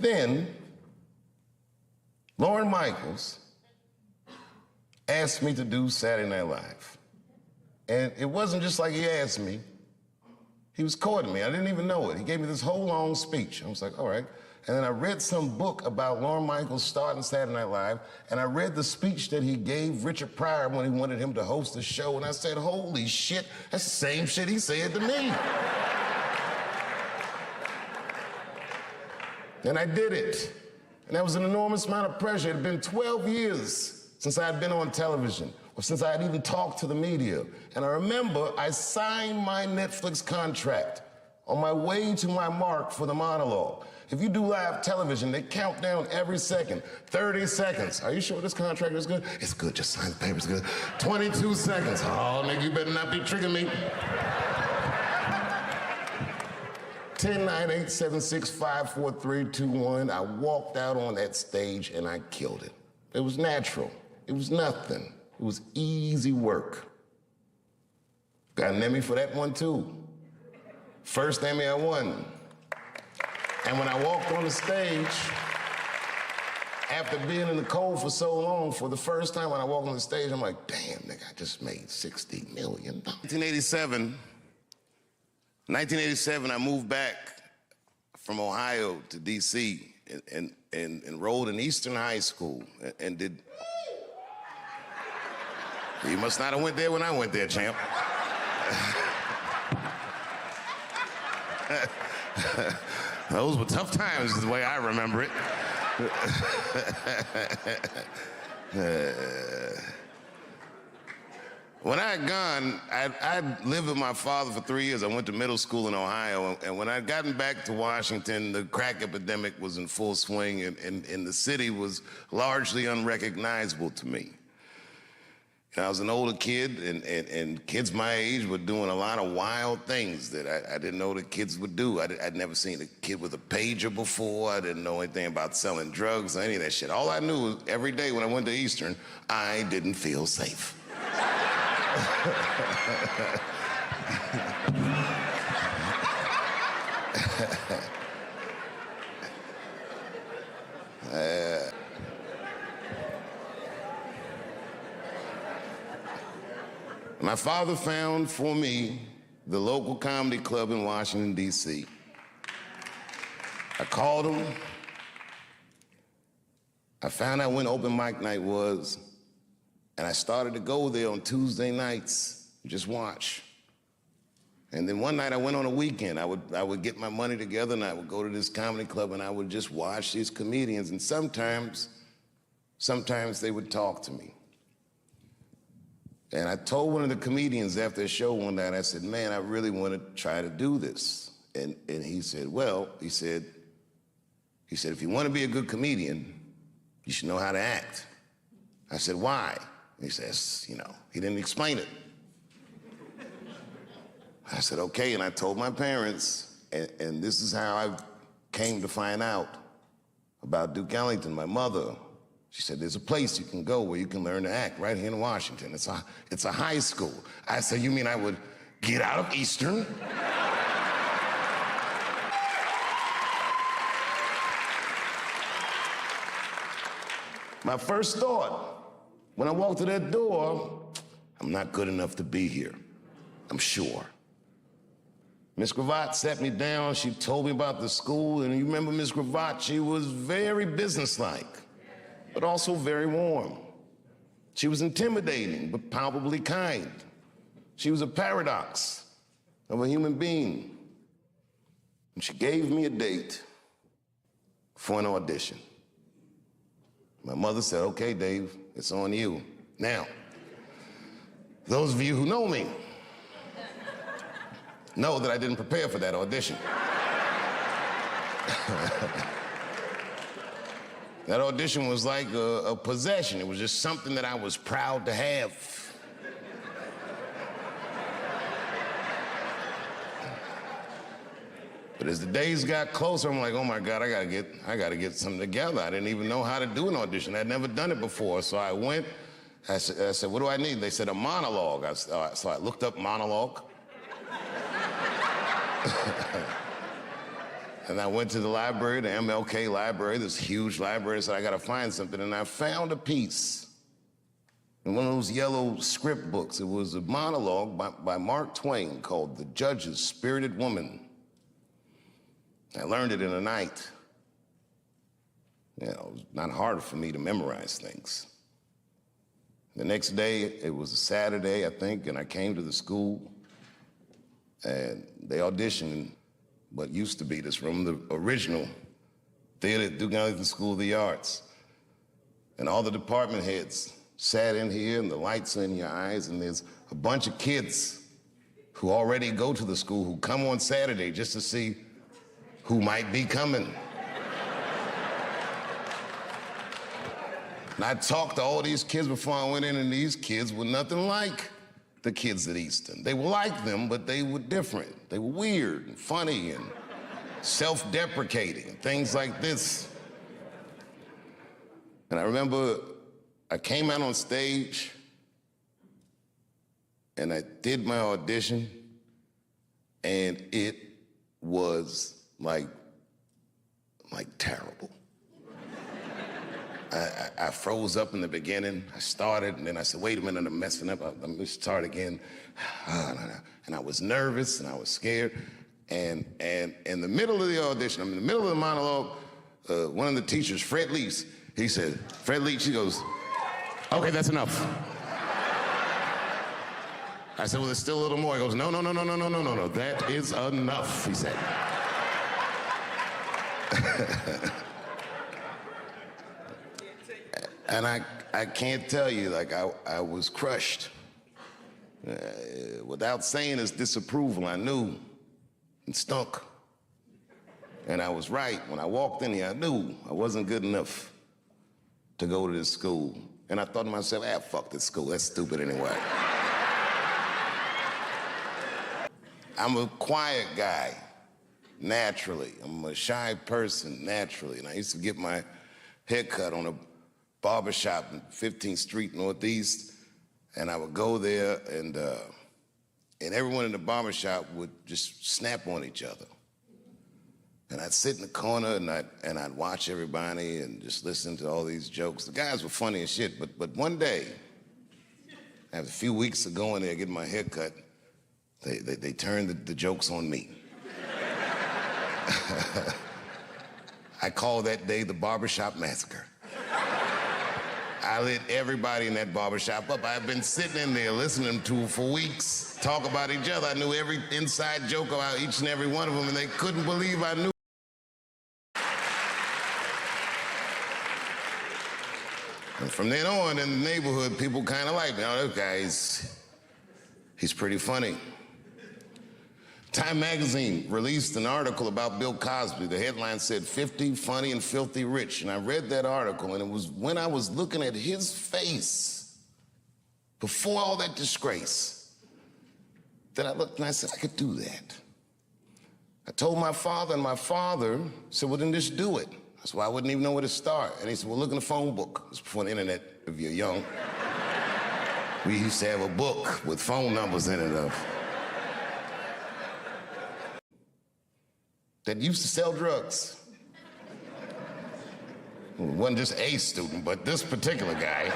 then, Lorne Michaels asked me to do Saturday Night Live. And it wasn't just like he asked me. He was courting me. I didn't even know it. He gave me this whole long speech. I was like, all right. And then I read some book about Lorne Michaels starting Saturday Night Live, and I read the speech that he gave Richard Pryor when he wanted him to host the show, and I said, holy shit, that's the same shit he said to me. And I did it. And that was an enormous amount of pressure. It had been 12 years since I had been on television, or since I had even talked to the media. And I remember I signed my Netflix contract on my way to my mark for the monologue. If you do live television, they count down every second. 30 seconds. Are you sure this contract is good? It's good, just sign the paper, it's good. 22 seconds. Oh, nigga, you better not be tricking me. 10, 9, 8, 7, 6, 5, 4, 3, 2, 1. I walked out on that stage and I killed it. It was natural. It was nothing. It was easy work. Got an Emmy for that one, too. First Emmy I won. And when I walked on the stage, after being in the cold for so long, for the first time when I walked on the stage, I'm like, damn, nigga, I just made $60 million. 1987, I moved back from Ohio to D.C. and enrolled in Eastern High School and did... You must not have went there when I went there, champ. Those were tough times, is the way I remember it. When I had gone, I'd lived with my father for 3 years. I went to middle school in Ohio, and when I'd gotten back to Washington, the crack epidemic was in full swing, and the city was largely unrecognizable to me. I was an older kid, and kids my age were doing a lot of wild things that I didn't know that kids would do. I'd never seen a kid with a pager before. I didn't know anything about selling drugs or any of that shit. All I knew was every day when I went to Eastern, I didn't feel safe. My father found for me the local comedy club in Washington, D.C. I called him. I found out when open mic night was, and I started to go there on Tuesday nights and just watch. And then one night I went on a weekend. I would get my money together and I would go to this comedy club and I would just watch these comedians, and sometimes they would talk to me. And I told one of the comedians after a show one night, I said, man, I really want to try to do this. And he said, well, he said, if you want to be a good comedian, you should know how to act. I said, why? And he says, you know, he didn't explain it. I said, okay, and I told my parents, and this is how I came to find out about Duke Ellington, my mother. She said, there's a place you can go where you can learn to act right here in Washington. It's a high school. I said, you mean I would get out of Eastern? My first thought, when I walked to that door, I'm not good enough to be here, I'm sure. Miss Gravatt sat me down, she told me about the school, and you remember Miss Gravatt, she was very businesslike, but also very warm. She was intimidating, but palpably kind. She was a paradox of a human being. And she gave me a date for an audition. My mother said, okay, Dave, it's on you. Now, those of you who know me know that I didn't prepare for that audition. That audition was like a possession. It was just something that I was proud to have. But as the days got closer, I'm like, oh my God, I gotta get something together. I didn't even know how to do an audition. I'd never done it before. So I went, I said, what do I need? They said a monologue. So I looked up monologue. And I went to the library, the MLK library, this huge library, so I gotta find something, and I found a piece in one of those yellow script books. It was a monologue by Mark Twain called The Judge's Spirited Woman. I learned it in a night. You know, it was not hard for me to memorize things. The next day, it was a Saturday, I think, and I came to the school, and they auditioned in what used to be this room, the original theater at Duke Ellington School of the Arts. And all the department heads sat in here, and the lights are in your eyes, and there's a bunch of kids who already go to the school who come on Saturday just to see who might be coming. And I talked to all these kids before I went in, and these kids were nothing like the kids at Easton. They were like them, but they were different. They were weird and funny and self-deprecating and things like this. And I remember I came out on stage and I did my audition, and it was like terrible. I froze up in the beginning. I started, and then I said, wait a minute, I'm messing up. Let me start again. And I was nervous, and I was scared. And in the middle of the audition, I'm in the middle of the monologue, one of the teachers, Fred Leach, he said, Fred Leach, he goes, okay, that's enough. I said, well, there's still a little more. He goes, no, that is enough, he said. And I can't tell you, like, I was crushed. Without saying his disapproval, I knew it stunk. And I was right. When I walked in here, I knew I wasn't good enough to go to this school. And I thought to myself, fuck this school, that's stupid anyway. I'm a quiet guy, naturally. I'm a shy person, naturally. And I used to get my hair cut on a barbershop in 15th Street Northeast, and I would go there, and everyone in the barbershop would just snap on each other. And I'd sit in the corner, and I'd watch everybody and just listen to all these jokes. The guys were funny as shit, but one day, after a few weeks of going there, getting my hair cut, they turned the jokes on me. I call that day the Barbershop Massacre. I lit everybody in that barbershop up. I've been sitting in there listening to for weeks talk about each other. I knew every inside joke about each and every one of them, and they couldn't believe I knew. And from then on in the neighborhood, people kind of like me. Oh, this guy, he's pretty funny. Time magazine released an article about Bill Cosby. The headline said, 50 funny and filthy rich. And I read that article, and it was when I was looking at his face before all that disgrace that I looked and I said, I could do that. I told my father, and my father said, well, then just do it. That's why I wouldn't even know where to start. And he said, well, look in the phone book. It was before the internet, if you're young. We used to have a book with phone numbers in it that used to sell drugs. It wasn't just a student, but this particular guy.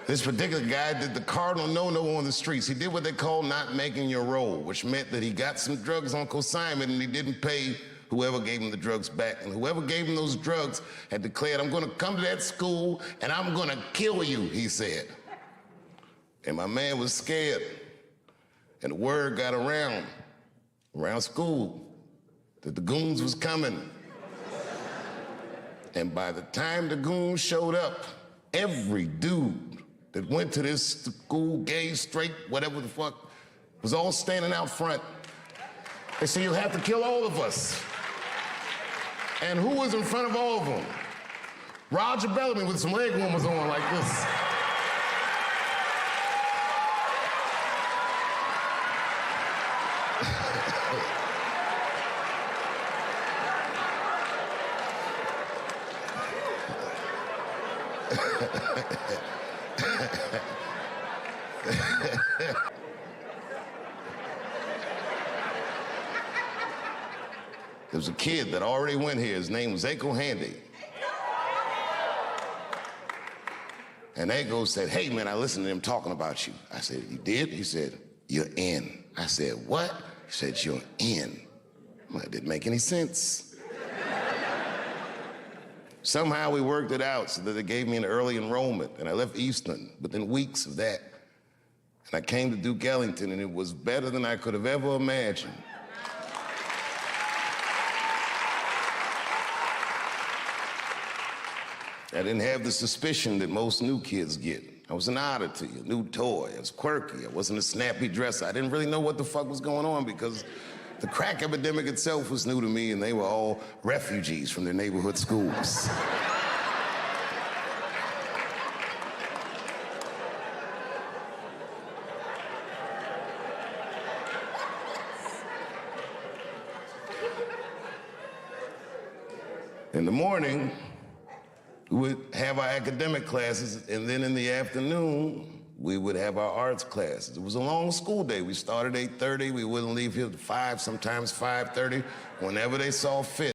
This particular guy did the cardinal no-no on the streets. He did what they call not making your roll, which meant that he got some drugs on consignment and he didn't pay whoever gave him the drugs back. And whoever gave him those drugs had declared, I'm gonna come to that school and I'm gonna kill you, he said. And my man was scared. And the word got around school that the Goons was coming. And by the time the Goons showed up, every dude that went to this school, gay, straight, whatever the fuck, was all standing out front. They said, you'll have to kill all of us. And who was in front of all of them? Roger Bellamy with some leg warmers on like this. There was a kid that already went here. His name was Aiko Handy. And Aiko said, hey, man, I listened to them talking about you. I said, you did? He said, you're in. I said, what? He said, you're in. Well, it didn't make any sense. Somehow we worked it out so that they gave me an early enrollment, and I left Eastern within weeks of that. And I came to Duke Ellington, and it was better than I could have ever imagined. I didn't have the suspicion that most new kids get. I was an oddity, a new toy. I was quirky. I wasn't a snappy dresser. I didn't really know what the fuck was going on because the crack epidemic itself was new to me, and they were all refugees from their neighborhood schools. In the morning, we would have our academic classes, and then in the afternoon, we would have our arts classes. It was a long school day. We started at 8:30. We wouldn't leave here at 5, sometimes 5:30, whenever they saw fit.